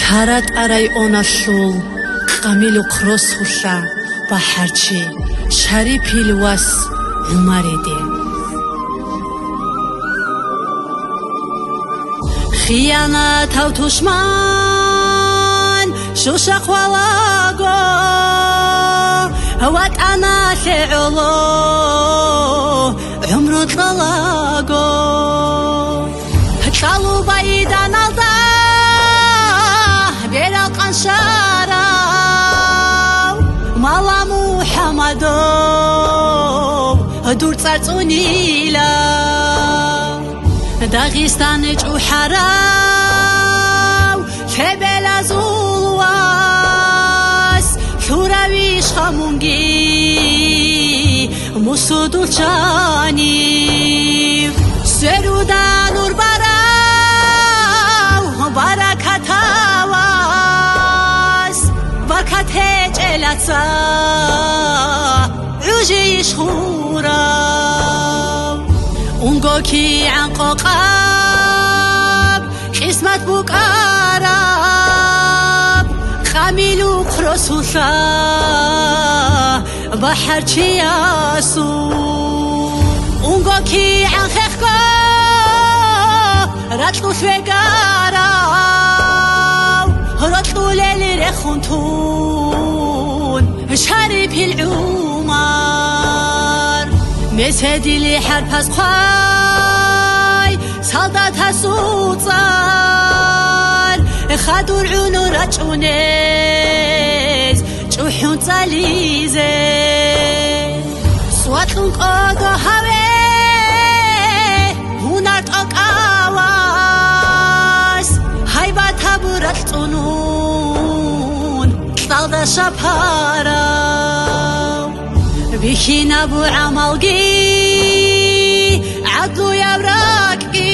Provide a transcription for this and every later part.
Tarat aray onashul qamilu qrosulla baharchi sharipil was umarede خيانة أو تشمان شو شقوالاقو هوات أنا شعلو عمرو طلاقو هتشالو بعيدا نالدا بيرا قنشارا مالا محمدو دور تارتوني لا داغستان جوحراو كبلا زولواس شوراويش خامونجي مسودو چاني سرودا نور براو بركتاواس بركت جلاتسا عجيش خوراو اونگو کی عنقو قاب قسمت بقرب خمیلو خرسوسا بحر چیاسو اونگو کی عنخخ کو رتلو سوگاراو رتلو لیلی رخونتون شریفی العمر مسدي لي حرفاس خاي سالدات سوصار خادور عونو رجونيز جوحون تاليزي صوتلون قادو هاوي هونارت اقاواس هاي باتابو رجونون سالدا شابارا بيخينا بو عمالقي عدلو يبراكي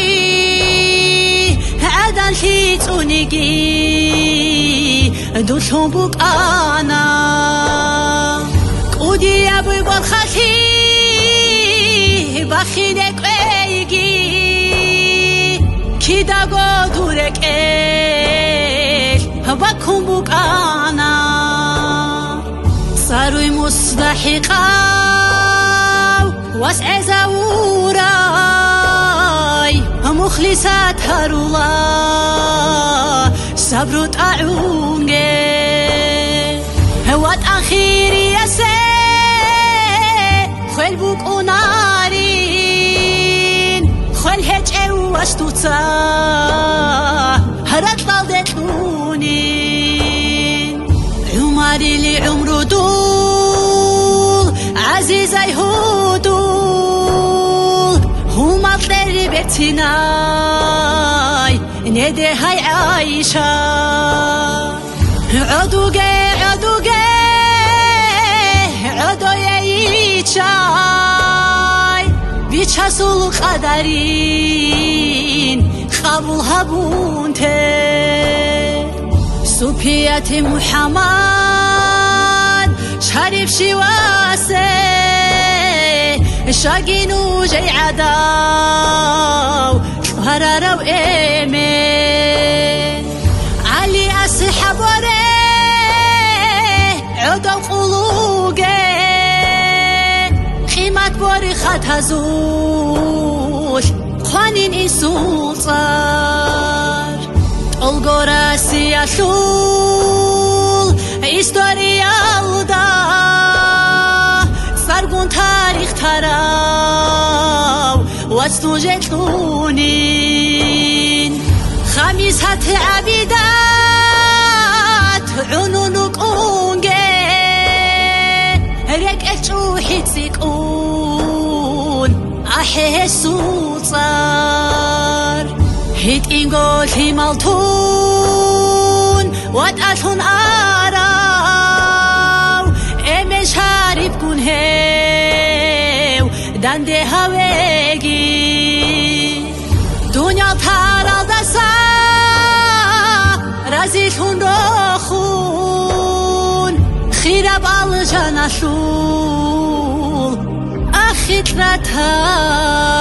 عدن خيطونيقي دوشون بوك انا قودي يابي بالخاتي بخينك ويقي كيدا قدورك ايش بكون بوك انا صاروي مصدحقا واسع زوراي مخلصات هرولا صبرو تعونجي هوات أخيري يسي خل بوك ونارين خل هج واشتوتا هرات لالدتونين عمري لي عمرو دول عزيزي هدول هما طلري بيتناي ندي هاي عايشة عدوغي عدو يايشاي بيشاسول قدرين قبول هبونتي سوبياتي محمد شريف شواسي شاقينو جاي عداو هرارو ايمين علي اسحب وري عدو قلوقي قيمت بوري خط هزوش خوانين ايسول صار الگورasi ashul historialda sargun tarikh tarav watsujetlunin khamis hat abidat ununu qunge rekechu hitsikun ahesutsar هيت إنجول هيمالتون واتأشون آراو إمش هارب كون هيو دانده هاويجي دنيا تارال دسا رازيشون روخون خيرا بالجانا شول أخيت راتاجي